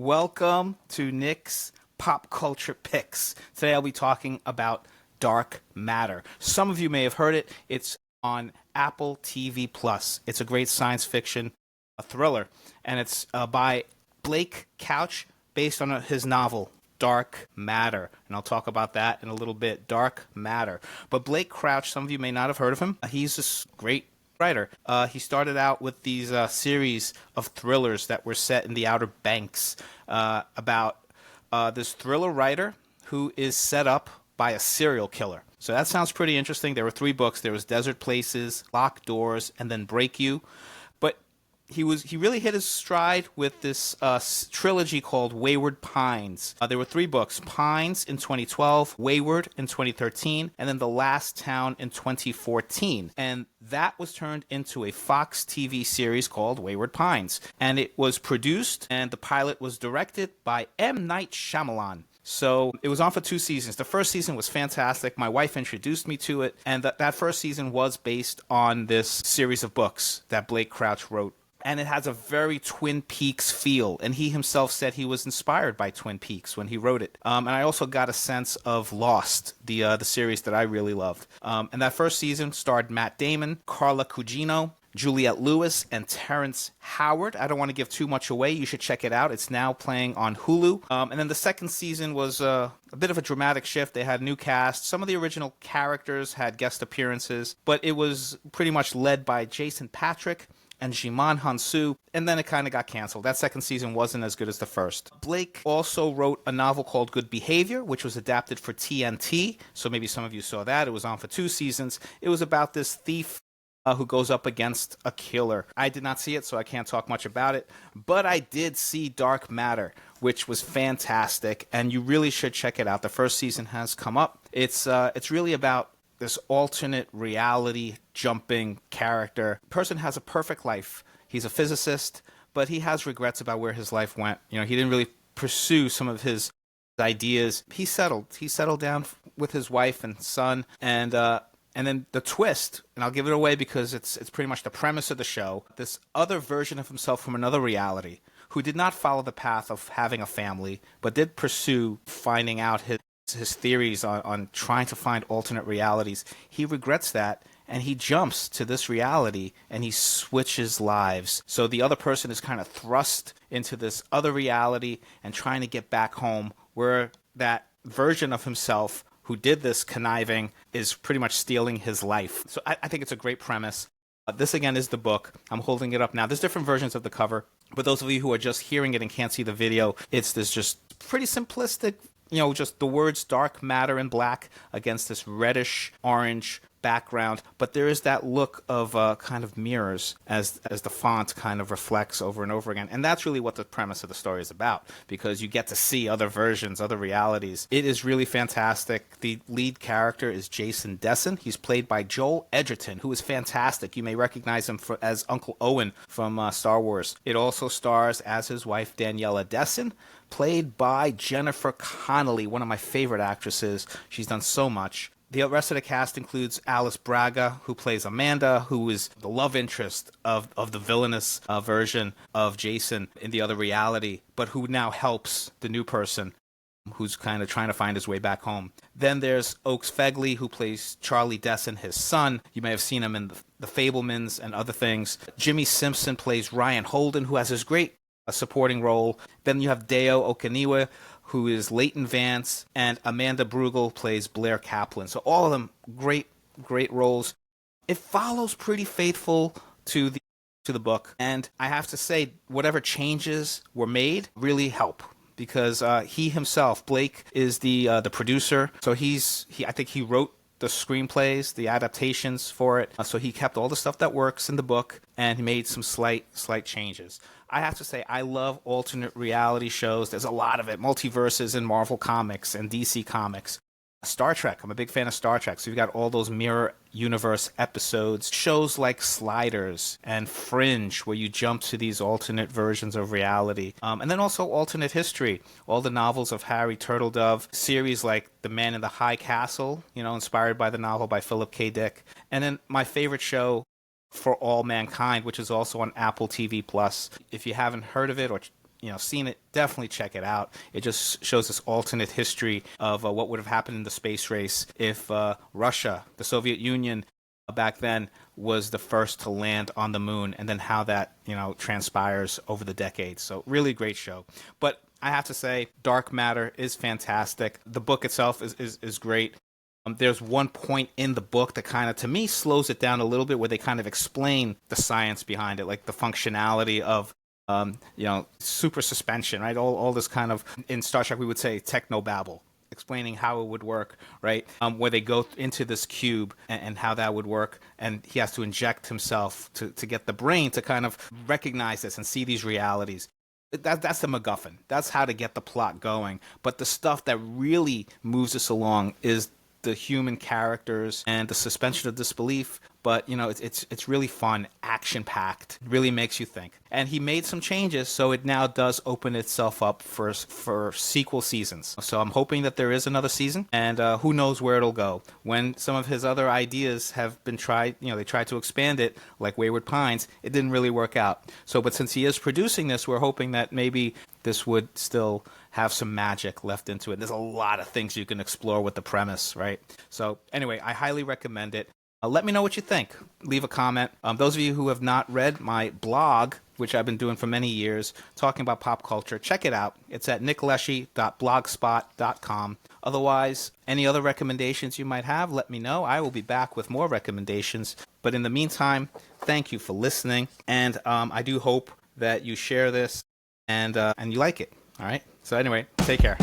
Welcome to Nick's Pop Culture Picks. Today I'll be talking about Dark Matter. Some of you may have heard it. It's on Apple TV Plus. It's a great science fiction thriller, and it's by Blake Couch, based on his novel Dark Matter, and I'll talk about that in a little bit. Dark Matter. But Blake Crouch, some of you may not have heard of him. He's this great writer. He started out with these series of thrillers that were set in the Outer Banks about this thriller writer who is set up by a serial killer. So that sounds pretty interesting. There were 3 books. There was Desert Places, Locked Doors, and then Break You. But he really hit his stride with this trilogy called Wayward Pines. There were 3 books: Pines in 2012, Wayward in 2013, and then The Last Town in 2014. And that was turned into a Fox TV series called Wayward Pines. And it was produced, and the pilot was directed by M. Night Shyamalan. So it was on for 2 seasons. The first season was fantastic. My wife introduced me to it, and that first season was based on this series of books that Blake Crouch wrote. And it has a very Twin Peaks feel, and he himself said he was inspired by Twin Peaks when he wrote it. And I also got a sense of Lost, the series that I really loved. And that first season starred Matt Damon, Carla Gugino, Juliette Lewis, and Terrence Howard. I don't want to give too much away. You should check it out. It's now playing on Hulu. And then the second season was a bit of a dramatic shift. They had new cast. Some of the original characters had guest appearances, but it was pretty much led by Jason Patric and Djimon Hounsou, and then it kind of got canceled. That second season wasn't as good as the first. Blake also wrote a novel called Good Behavior, which was adapted for TNT, so maybe some of you saw that. It was on for 2 seasons. It was about this thief who goes up against a killer. I did not see it, so I can't talk much about it, but I did see Dark Matter, which was fantastic, and you really should check it out. The first season has come up. It's really about this alternate reality jumping character. Person has a perfect life. He's a physicist, but he has regrets about where his life went. You know, he didn't really pursue some of his ideas. He settled down with his wife and son, and then the twist, and I'll give it away because it's pretty much the premise of the show. This other version of himself from another reality, who did not follow the path of having a family, but did pursue finding out his theories on trying to find alternate realities. He regrets that, and he jumps to this reality, and he switches lives. So the other person is kind of thrust into this other reality and trying to get back home, where that version of himself who did this conniving is pretty much stealing his life. So I think it's a great premise. This, again, is the book. I'm holding it up now. There's different versions of the cover, but those of you who are just hearing it and can't see the video, it's this just pretty simplistic, just the words Dark Matter in black against this reddish orange background, but there is that look of kind of mirrors as the font kind of reflects over and over again. And that's really what the premise of the story is about, because you get to see other versions, other realities. It is really fantastic. The lead character is Jason Dessen. He's played by Joel Edgerton, who is fantastic. You may recognize him as Uncle Owen from Star Wars. It also stars as his wife, Daniela Dessen, played by Jennifer Connelly, one of my favorite actresses. She's done so much. The rest of the cast includes Alice Braga, who plays Amanda, who is the love interest of the villainous version of Jason in the other reality, but who now helps the new person who's kind of trying to find his way back home. Then there's Oakes Fegley, who plays Charlie Dessen, his son. You may have seen him in The Fabelmans and other things. Jimmy Simpson plays Ryan Holden, who has his great supporting role. Then you have Deo Okeniwa, who is Leighton Vance, and Amanda Brugel plays Blair Kaplan. So all of them great roles. It follows pretty faithful to the book, and I have to say, whatever changes were made really help, because he himself, Blake, is the producer. So I think he wrote the screenplays, the adaptations for it. So he kept all the stuff that works in the book, and he made some slight changes. I have to say, I love alternate reality shows. There's a lot of it. Multiverses in Marvel Comics and DC Comics. Star Trek. I'm a big fan of Star Trek. So you've got all those mirror universe episodes. Shows like Sliders and Fringe, where you jump to these alternate versions of reality. And then also alternate history. All the novels of Harry Turtledove. Series like The Man in the High Castle, inspired by the novel by Philip K. Dick. And then my favorite show, For All Mankind, which is also on Apple TV Plus. If you haven't heard of it or seen it, definitely check it out. It just shows this alternate history of what would have happened in the space race if Russia, the Soviet Union, back then was the first to land on the moon, and then how that transpires over the decades. So really great show. But I have to say, Dark Matter is fantastic. The book itself is great. There's one point in the book that kind of, to me, slows it down a little bit, where they kind of explain the science behind it, like the functionality of super suspension, right? All this kind of, in Star Trek we would say technobabble, explaining how it would work, right? Where they go into this cube and how that would work, and he has to inject himself to get the brain to kind of recognize this and see these realities. That's the MacGuffin. That's how to get the plot going. But the stuff that really moves us along is the human characters and the suspension of disbelief. But it's really fun, action packed, really makes you think. And he made some changes, so it now does open itself up for sequel seasons. So I'm hoping that there is another season, and who knows where it'll go. When some of his other ideas have been tried, they tried to expand it, like Wayward Pines, it didn't really work out. So, but since he is producing this, we're hoping that maybe this would still have some magic left into it. There's a lot of things you can explore with the premise, right? So anyway, I highly recommend it. Let me know what you think. Leave a comment. Those of you who have not read my blog, which I've been doing for many years, talking about pop culture, check it out. It's at nickleshy.blogspot.com. Otherwise, any other recommendations you might have, let me know. I will be back with more recommendations. But in the meantime, thank you for listening. And I do hope that you share this and you like it. All right? So anyway, take care.